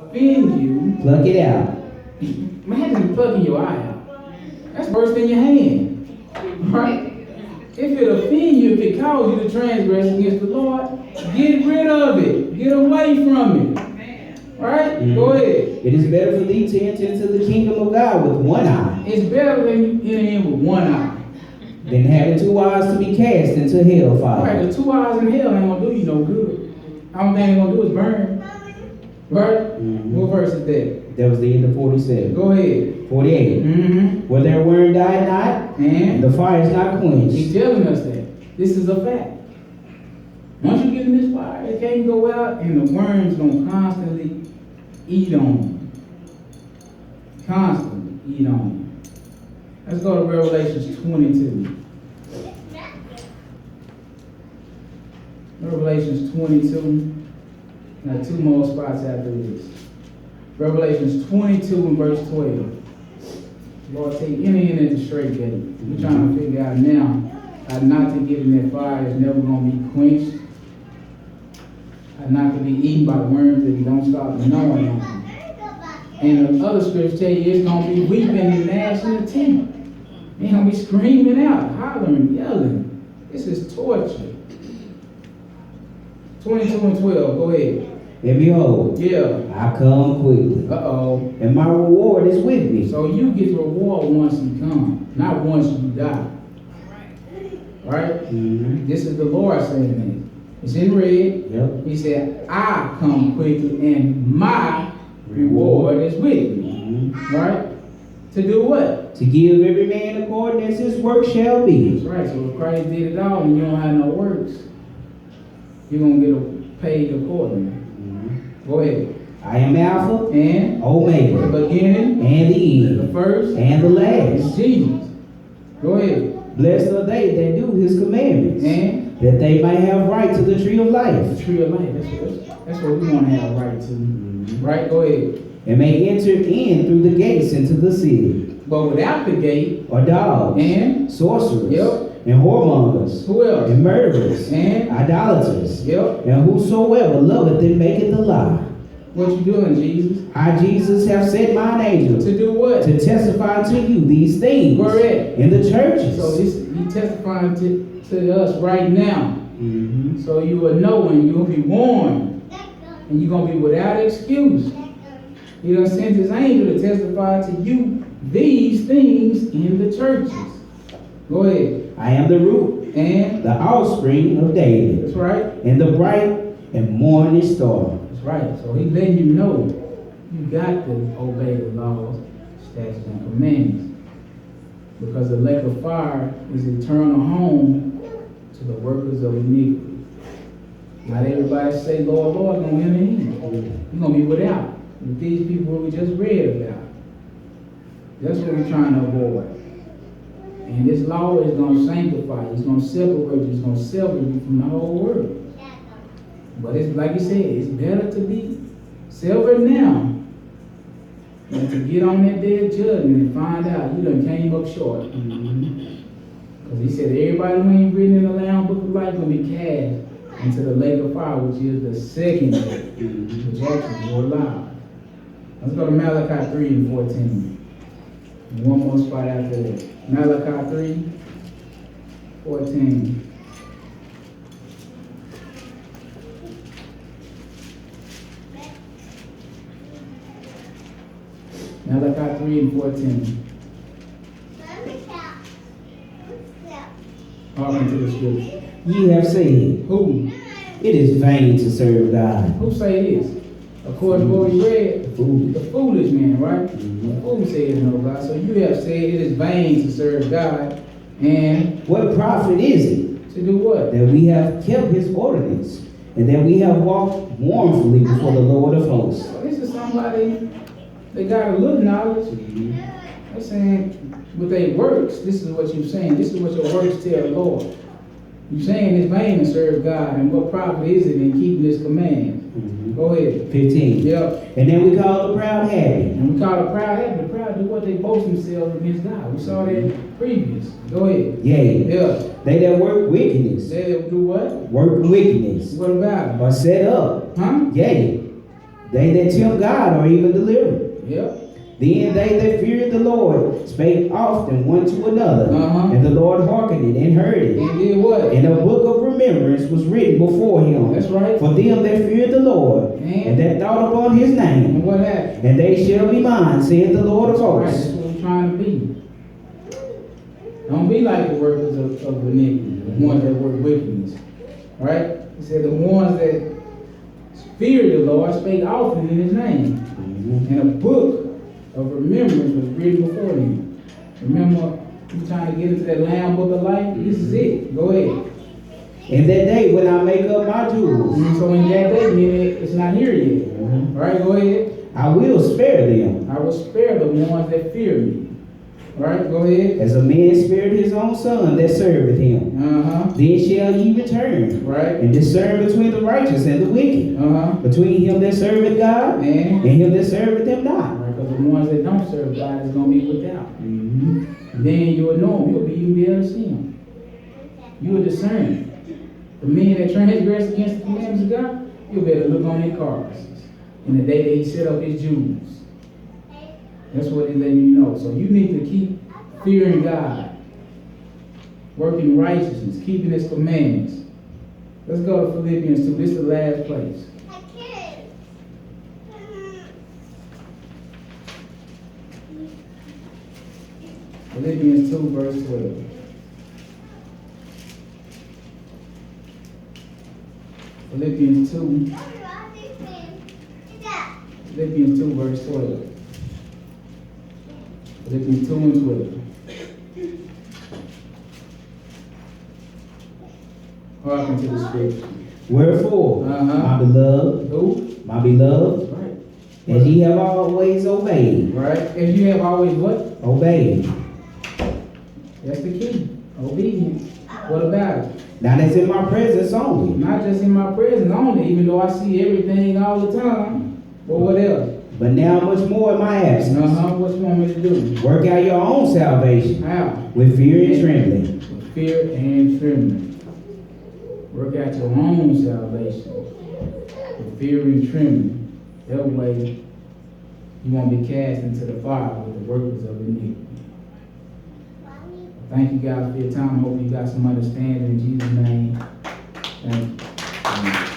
offend you, pluck it out. imagine plucking your eye out. That's worse than your hand. Right? If it offend you, if it cause you to transgress against the Lord, get rid of it. Get away from it. Right? Go ahead. It is better for thee to enter into the kingdom of God with one eye. It's better than you enter in with one eye. Than having two eyes to be cast into hellfire. Right, the 2 eyes in hell ain't gonna do you no good. Only thing it's gonna do is burn. Right? What verse is that? That was the end of 47. Go ahead. 48. Where their worm died not, And the fire is not quenched. he's telling us that. This is a fact. Once you get in this fire, it can't go out, and the worms gonna constantly eat on you. Constantly eat on you. Let's go to Revelations 22. Revelations 22. Now 2 more spots after this. Revelations 22 and verse 12. Lord, take any in at the straight gate. We're trying to figure out now how not to get in that fire that's never going to be quenched. How not to be eaten by worms if you don't stop gnawing on them. And the other scriptures tell you it's going to be weeping and gnashing of teeth. They're going to be screaming out, hollering, yelling. This is torture. 22 and 12, go ahead. And behold, I come quickly. Uh-oh. And my reward is with me. So you get the reward once you come, not once you die. Right? This is the Lord saying this. It's in red. Yep. He said, I come quickly and my reward is with me. Right? To do what? To give every man according as his work shall be. That's right. So if Christ did it all and you don't have no works, you're going to get paid accordingly. Go ahead. I am Alpha and Omega, the beginning and the end, the first and the last. Jesus. Go ahead. Blessed are they that do his commandments, And that they might have right to the tree of life. the tree of life. That's what we want to have right to. Right? Go ahead. And may enter in through the gates into the city. But without the gate, Or dogs, and sorcerers, Yep. and whoremongers, who else? and murderers, And idolaters, yep. and whosoever loveth and maketh a lie. What you doing, Jesus? I, Jesus, have sent mine angel To do what? to testify to you these things Correct. in the churches. So he testifying to us right now. So you will know and you'll be warned. And you're going to be without excuse. He done sent his angel to testify to you these things in the churches. Go ahead. I am the root And the offspring of David, that's right. and the bright and morning star. That's right. So he's letting you know you got to obey the laws, statutes, and commandments. Because the lake of fire is eternal home to the workers of iniquity. Not everybody say, Lord, Lord, going to enter in. You're going to be without. With these people we just read about. That's what we're trying to avoid. And this law is going to sanctify you. It's going to separate you. It's going to sever you from the whole world. But it's like you said, it's better to be severed now than to get on that day of judgment and find out you done came up short. Because he said everybody who ain't written in the Lamb Book of Life going to be cast into the lake of fire, which is the second death, which actually will alive. Let's go to Malachi 3 and 14. One more spot after that. Malachi 3, 14. Malachi 3 and 14. Harken to the scripture. Ye have said, Who? it is vain to serve God. Who say this? According to what we read, the foolish man, right? The fool says no God. So you have said it is vain to serve God. And What profit is it to do what? that we have kept his ordinance, and that we have walked mournfully before the Lord of hosts? So this is somebody that got a little knowledge. They're saying with their works, this is what you're saying. This is what your works tell the Lord. You're saying it's vain to serve God, and what profit is it in keeping His commands? Go ahead. 15. Yep. And then we call the proud happy. And we call the proud happy. The proud do what they boast themselves against God. We saw that previous. Go ahead. Yea. Yeah. They that work wickedness. They do what? Work wickedness. What about it? Are set up. Huh? Yea. They that tempt God are even delivered. Yep. Then they that feared the Lord spake often one to another, and the Lord hearkened and heard it. And did what? And a book of remembrance was written before him. That's right. For them that feared the Lord, and that thought upon his name. And what happened? And they shall be mine, saith the Lord of Right, hosts. that's what we're trying to be. Don't be like the workers of iniquity, the ones that work wickedness. Right? He said the ones that feared the Lord spake often in his name. And a book of remembrance was written before him. Remember, you trying to get into that Lamb book of life? This is it. Go ahead. In that day when I make up my jewels. So in that day, meaning it's not here yet. Right? Go ahead. I will spare them. I will spare the ones that fear me. Right? Go ahead. As a man spared his own son that serveth him. Then shall ye return. Right. And discern between the righteous and the wicked. Between him that serveth God and him that serveth him not. Right, because the ones that don't serve God is going to be without. Then you will know him. You'll be able to see him. You will discern. The men that transgress against the commandments of God, you'll be able to look on their carcasses. In the day that he set up his jewels. That's what he's letting you know. So you need to keep fearing God. Working righteousness. Keeping his commandments. Let's go to Philippians 2. This is the last place. Philippians 2 verse 12. Philippians 2. Philippians 2 verse 12. Philippians 2 and 12. Hearken to the scripture. Wherefore, my beloved, Who? my beloved, Right. as ye have always obeyed. Right. If you have always what? Obeyed. That's the key. Obedience. What about it? Now that's in my presence only. Not just in my presence only, even though I see everything all the time. But what else? But now much more in my absence. What you want me to do? Work out your own salvation. How? With fear and trembling. With fear and trembling. Work out your own salvation. With fear and trembling. That way, you won't be cast into the fire with the workers of iniquity. Thank you guys for your time. Hope you got some understanding in Jesus' name. Thank you.